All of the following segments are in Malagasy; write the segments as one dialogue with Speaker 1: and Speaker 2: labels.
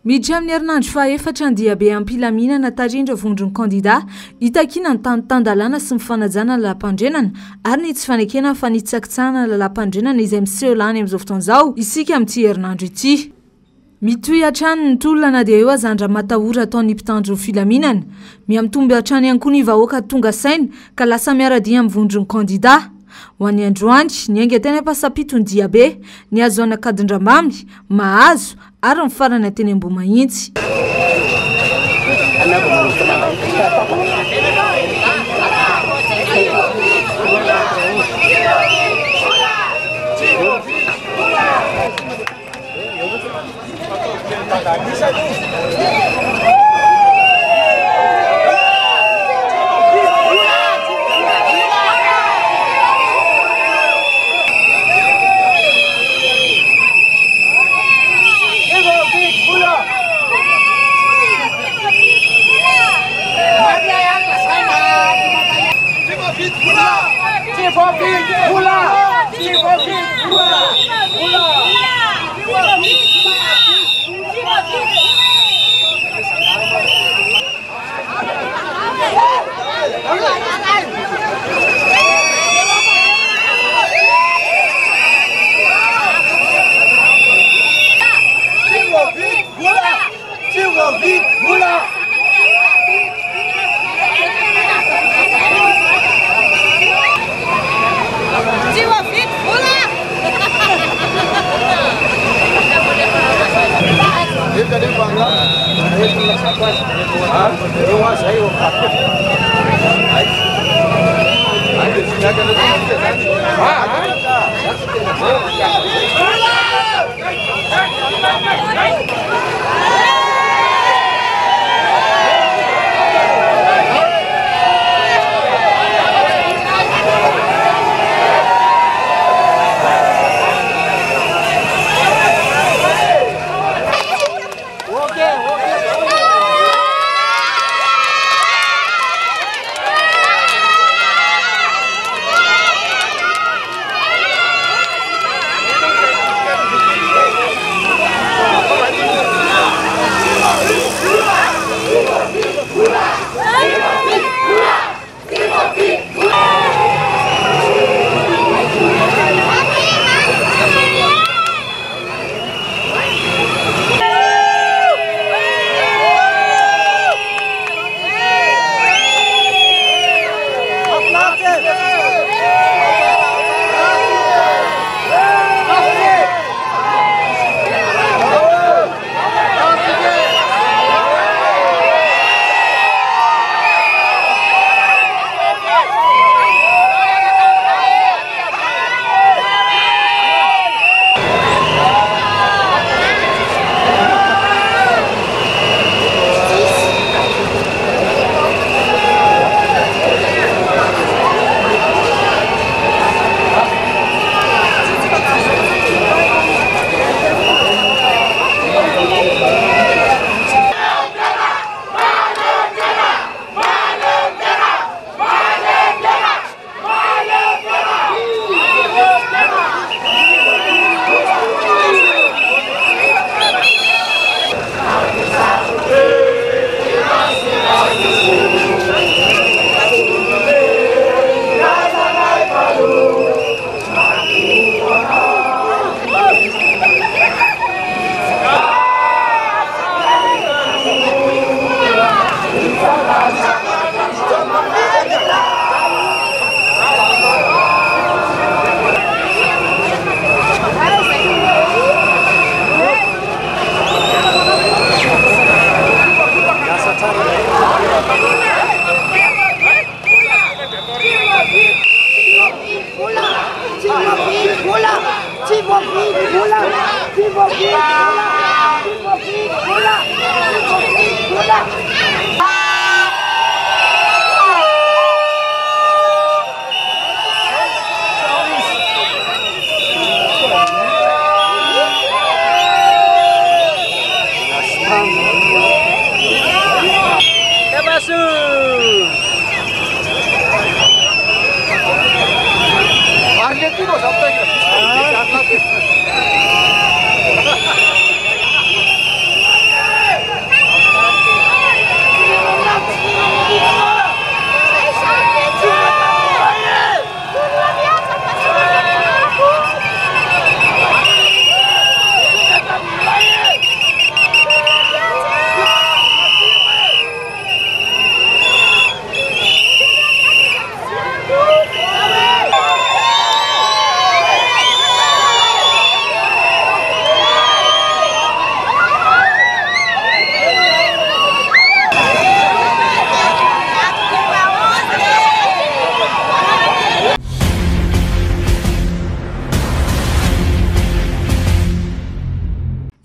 Speaker 1: Miditra amin'ny herinandro faha-efatra andiabe am-pilaminana tarindra vondron'ny kandida hitakina ny tandalana sy mifanajana lalam-pandrenana ary ny tsy fanekena fa nitsakitsahana lalam-pandrenana izay miseho lany amin'izao fotoan'izao isika amin'ity herinandro ity. Mitohy hatrany ny tolona na dia eo azandra matahora ataon'ny mpitandro filaminana. Miamitomby hatrany ihany koa ny vahoaka tonga saina ka lasa miaradia amin'ny vondron'ny kandida. Ho an'ny androany, ny ainga-teny am-pasapitony diabe, ny azo anakadin-dramamy, mahazo ary ny farany ateny Ambohimahitsy.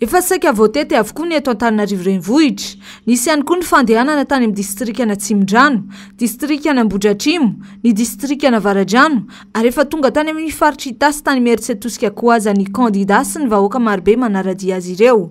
Speaker 1: efa saika voatety avokoa ny eto Antananarivo renivohitra. Nisy ihany koa ny fandehanana tany amin'ny distrikana Tsimondrano, distrikana Ambohidratrimo, ny distrikana Varadrano ary efa tonga tany amin'ny faritra Itasy tany Mieritsetosika koa aza ny kandida sy ny vahoaka marobe manaradia azy ireo.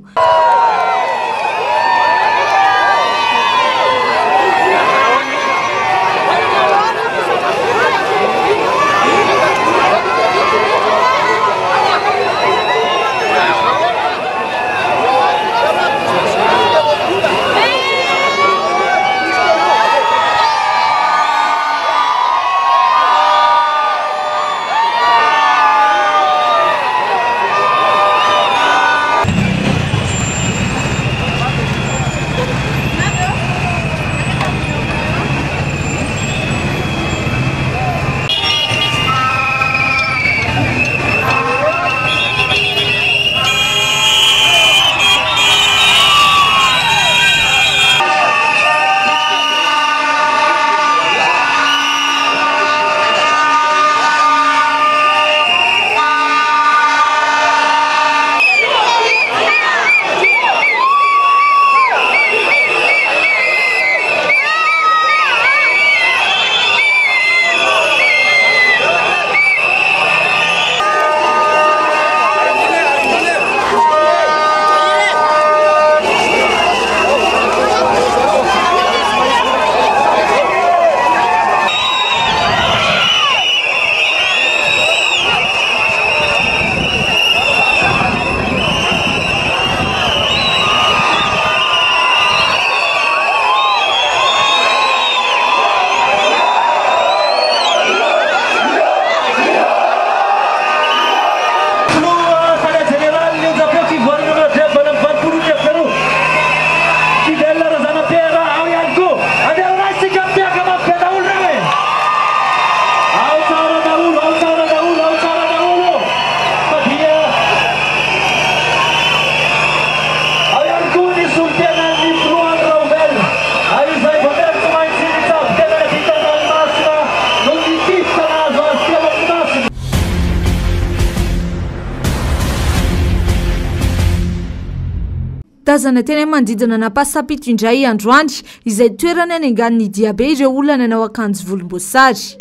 Speaker 1: Tazana teny mandidina napasapito indray androany izay toerana any angan'ny diabe ireo olona nanao akanjo volomboasary.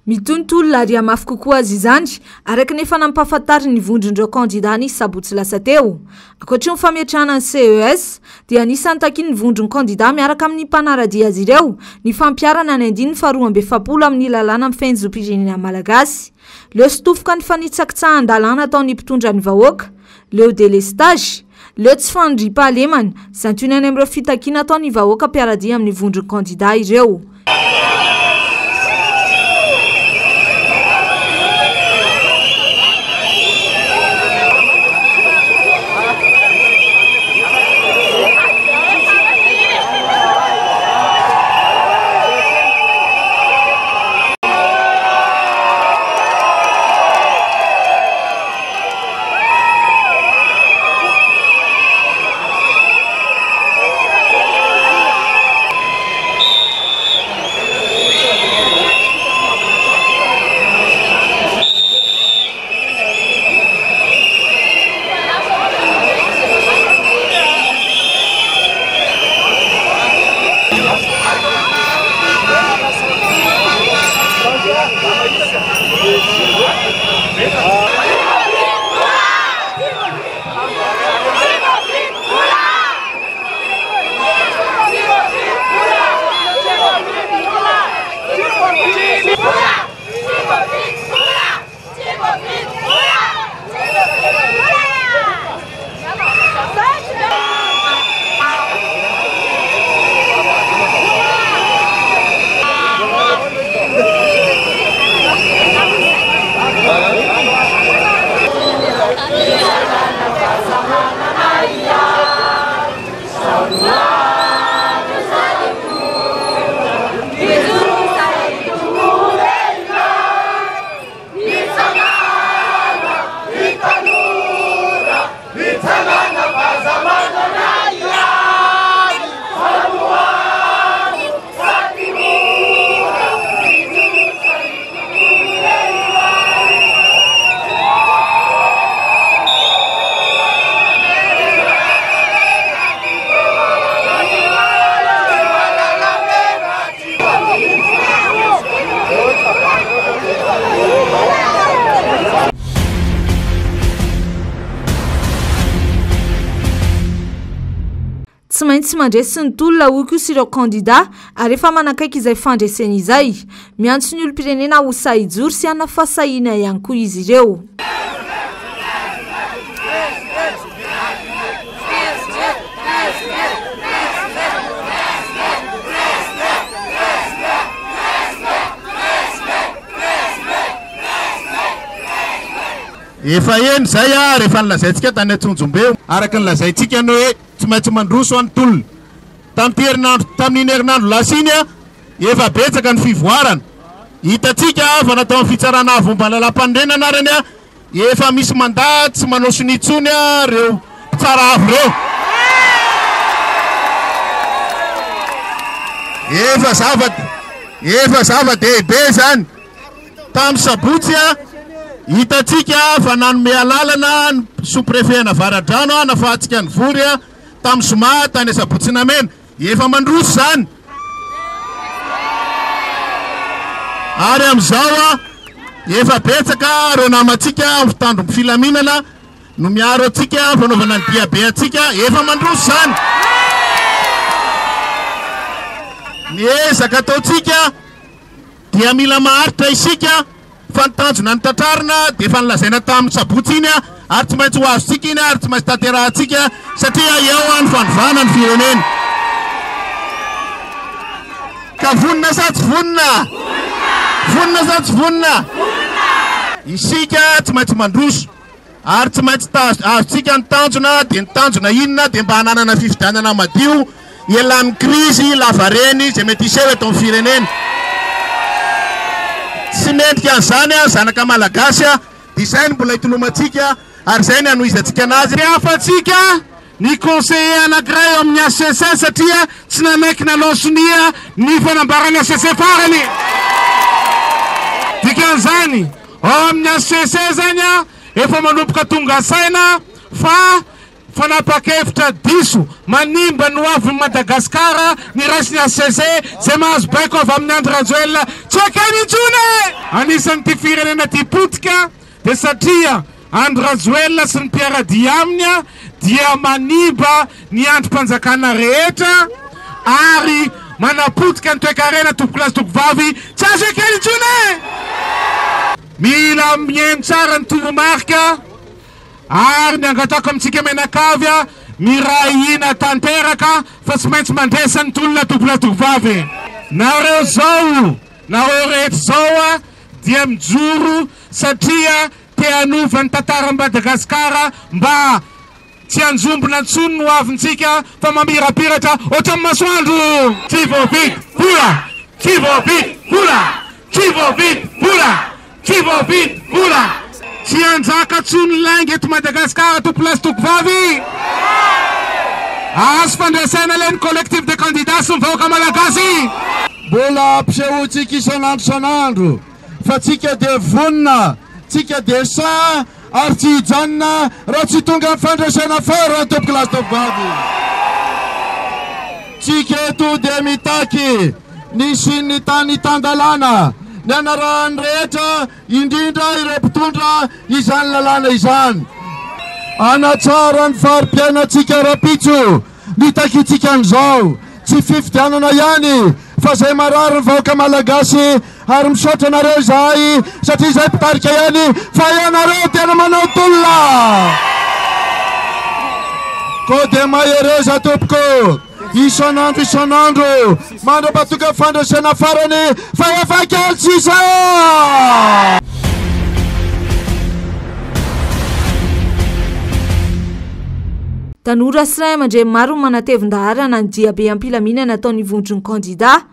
Speaker 1: Mitontolona ary mafy kokoa azy izany araka ny efa nampahafantariny ny vondron'ireo kandida ny sabotsy lasa teo. Ankoatry ny fametrahana ny CES dia anisan'ny takiany ny vondron'ny kandida miaraka amin'ny mpanaradia azy ireo ny fampiarana ny 540 amin'ny lalàna mifehezom-pirenena malagasy. Leo sitofoka ny fanitsakitsahan-dalàna ataon'ny mpitondra ny vahoaka, leo délestage, leo tsy fandriam-pahalemana santionany amin'ireo fitakiana ataon'ny vahoaka mpiaradia amin'ny vondron'ny kandida ireo. tsy maintsy mandresy ny tolona hoy kosa ireo kandida ary efa manakaiky izay fandreseny izay miantso ny olom-pirenena ho sahijory sy ana fasahina ihany koa izy ireo.
Speaker 2: Efa eny zay rehefa nilazaintsika tany Antsonjombe araka nilazaintsika ny hoe tsy maintsy mandroso any tolona tamin'ny herinandro lasiny efa betsaka ny fivoarana hitatsika fa natao amin'ny fitsarana avomba lalam-pandrenana arany efa misy mandaty sy manao sinitsony reo tsara avy reo efa zava-dehibe zany tamin'ny sabotsy hitatsika fa nanome alalana ny sous-préfet na Varadrano nafahatsika ny vory tamin'ny Zoma tany Sabotsynamena efa mandroso zany ary amizao efa betsaka reo namatsika amin'ny fitandro filaminana no miaro atsika fanaovana ny diabe atsika efa mandroso zany miezaka ataotsika dia mila maharitra isika fantanjona ny tantrarina dia efa nilazaina tamin'ny sabotsy iny ary tsy maintsy ho azontsika iny ary tsy maintsy tanterahantsika satria eo any fanovana ny firenena ka vonina sa tsy vonina vonina sa tsy vonina isika tsy maintsy mandroso ary tsy maintsy azontsika ny tanjona dia ny tanjona inona dia mba hananana fifidianana madio ialan'ny krizy lavareny izay mety iseho eto amin'ny firenena tsy mendrika an'izany zanaka malagasy dia izay ny mbola hitolomatsika ary izay ny hanohizatsika anazy afatsika ny conseiller anankiray eo amin'ny ACC satria tsy namaiky nalosonia ny fanambarany ACC farany dikan'izany ao amin'ny ACC zany efa manomboka tonga saina fa fanapa-kevitra diso manimba no avy Madagasikara ny raisiny ACC zay mahazo baiko avy amin'ny Andry Rajoelina tsy akany intsony anisan'ny ty firenena ty potika dia satria Andry Rajoelina sy ny mpiaradia aminy dia manimba ny androm-panjakana rehetra ary manapotika ny toe-karena tompoklazy tokovavy tsy azo akany intsony mila mihaino tsara ny toromarika ary ny angatako amintsika menakavy mirahina tanteraka fa tsy maintsy mandresa ny tolona tompoklazy tokovavy nareo zao nareo rehetra zao dia mijoro satria te hanova ny tantara Madagasikara mba tsy hanjombona ntsony no avintsika fa mamirapiratra ohatra amin'ny masoandro tsy voavidy vola tsy voavidy vola tsy voavidy vola tsy voavidy vola tsy hanjaka ntsony lainga eto Madagasikara tompoklazy tokovavy azo fandraisana le ny collectif de candidats sy mivahoaka malagasy mbola ampisehoantsika isan'andro fa tsika dia vonina tsika dia sa ary tsy hijanona raha tsy tonga ny fandraisana fara ny tompoklazy tokovavy tsika eto dia mitaky ny sin'ny tany tandalana ny anarany rehetra indrindra ireo mpitondra izany lalàna izany anatsara ny fari-piainantsika rapitso nitakitsika an'izao tsy fifidianana ihany fa zay marary ny vahoaka malagasy ary misaotra anareo izahay satria izay mpitarika ihany fa ianareo tena manao tolona ko dia mahereza tompoko isan'andro mandrapatoka fandraisana farany fa efa kely tsisa
Speaker 1: tanora sy ray aman-dreny maro manatevin-dahara na ny diabe ampilamina nataony vondrony kandida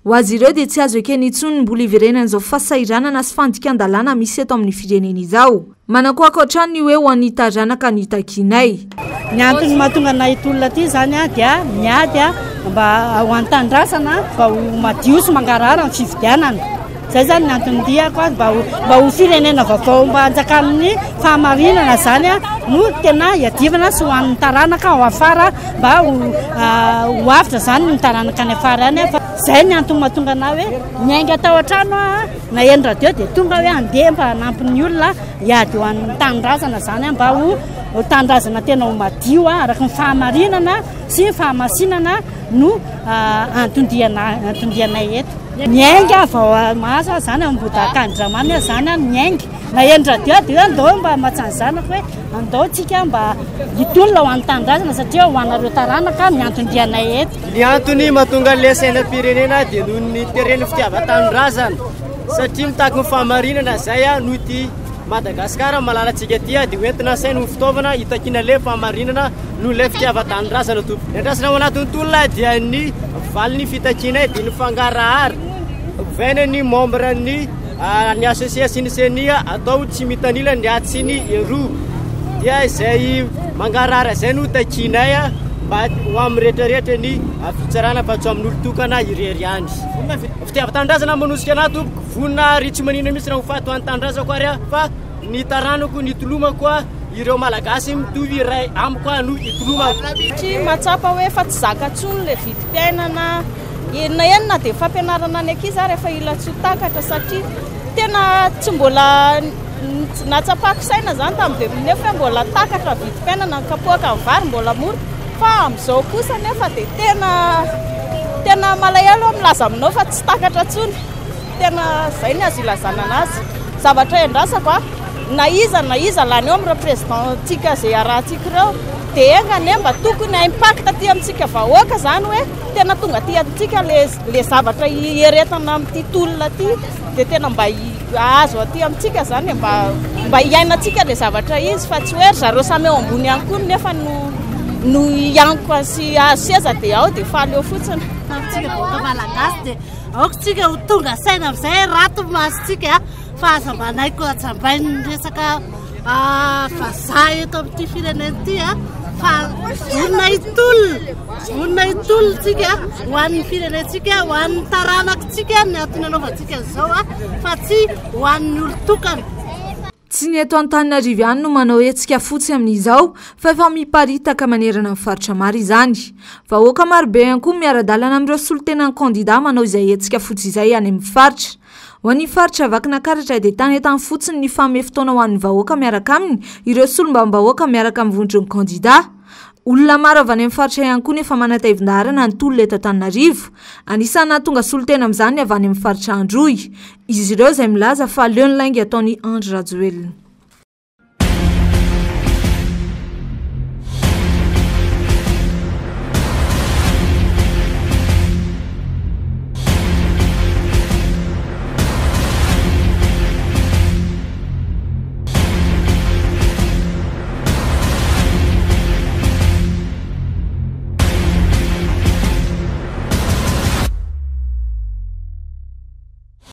Speaker 1: ho azy ireo dia tsy azo ekeny intsony ny mbola iverenan'izao fahasahiranana sy fandikan-dalàna misy eto amin'ny firenena izao manako akoatrany ny hoe ho anitazanaka ny takinay
Speaker 3: ny antony mahatonga nahita olona ty zany dia miady mba ho antandrasana mba ho madio sy mangarara ny fividianana zay zany ny antony diako mba ho firenena vaovao mba hanjaka amin'ny fahamarinana zany no tena iadivana sy ho an'ny taranaka ho afara mba ho avitra zany ny taranaka any afara any zay ny antony mahatonga ana hoe miainga tao an-trano na eny radio dia tonga hoe andeha mba hanampiny olona hiady ho an'ny tanindrazana zany mba ho tanindrazana tena ho madio araka ny fahamarinana sy ny fahamasinana no antondrianay eto miainga vao mahazo zany ambodakandramamy zany miainga na eny radio dia andao mba mahatsany zanako hoe andao tsika mba hitolona ho an'ny tanindrazana satria ho anareo taranaka miantondrianay eto
Speaker 4: ny antony mahatonga le sainam-pirenena dia noho ny tereny fitiava-tanindrazana satria mitaky ny fahamarinana zay noho ity Madagasikara malalatsika ty dia hoentina saina ho fitaovana hitakina le fahamarinana noho le fitiava-tanindrazana tompo endrasana ao anatin'ny tolona dia ny valiny fitakina dia ny fangarahary vainany membre ny association senia atao tsy mitanila ny atsy ny eroa dia izay mangarahary zay no takinay mba ho amin'ny rehetrarehetra ny fitsarana fa tsy amin'ny olo-tokana irery any fitiava-tanindrazana manosika anahy tompoko vonina ry tsy manina mihitsy raha ho fato an'ny tanindrazako ary fa ny taranako ny tolomako ireo malagasy mitovy iray amiko no itolomako
Speaker 5: tsy matsapa hoe fa tsy zakatsony le vidim-piainana enina enina dia fampianarana ny ankizy rehefa ila tsy ho takatra satria tena tsy mbola natsapako saina zany tamin'ny 2009 mbola takatra vidim-piainana kapoaka ny vary mbola mora fa amin'izao kosa nefa dia tena malahelo milaza aminao fa tsy takatra tsony tena zay ny azo ilazana anazy zavatra endrasako na iza lany eo amin'ny representantsika zay arahantsika ireo dia engane mba tokony impacte aty amintsika vahoaka zany hoe tena tonga aty amintsika le zavatra ieretana amin'ity tolona ty dia tena mba azo aty amintsika zany mba hiainantsika le zavatra izy fa tsy hoe ry zareo samy eo ambony ihany koa nefa no ianiko sy azo seza dia ao dia faly eo fotsiny
Speaker 6: tsika boaka malagasy dia aoko tsika ho tonga saina amin'izay rato masotsika fa azambanaiko atsambainy resaka vazaha eto amin'ity firenena ity fa vonina hitolontsika ho an'ny firenentsika ho an'ny taranakitsika ny antony anaovantsika zao fa tsy ho an'ny olo-tokana
Speaker 1: tsy ny eto Antananarivo ihany no manao hetsika fotsy amin'izao fa efa miparitaka manerana amin'ny faritra maro izany vahoaka marobe ihany koa miara-dalana amin'ireo solontenan'ny kandida manao izay hetsika fotsy izay any amin'ny faritra ho an'ny faritra vakinakaratra dia tany etany fotsiny ny famefotoana ho an'ny vahoaka miaraka aminy ireo solombavam-bahoaka miaraka amin'ny vondron'ny kandida olona maro avy any amin'ny faritra ihany koa nefa manatevin-daharana ny tolona eto Antananarivo anisany nahatonga solotena amin'izany avy any amin'ny faritra Androy izy ireo izay milaza fa leo ny laingy ataony Andry Rajoelina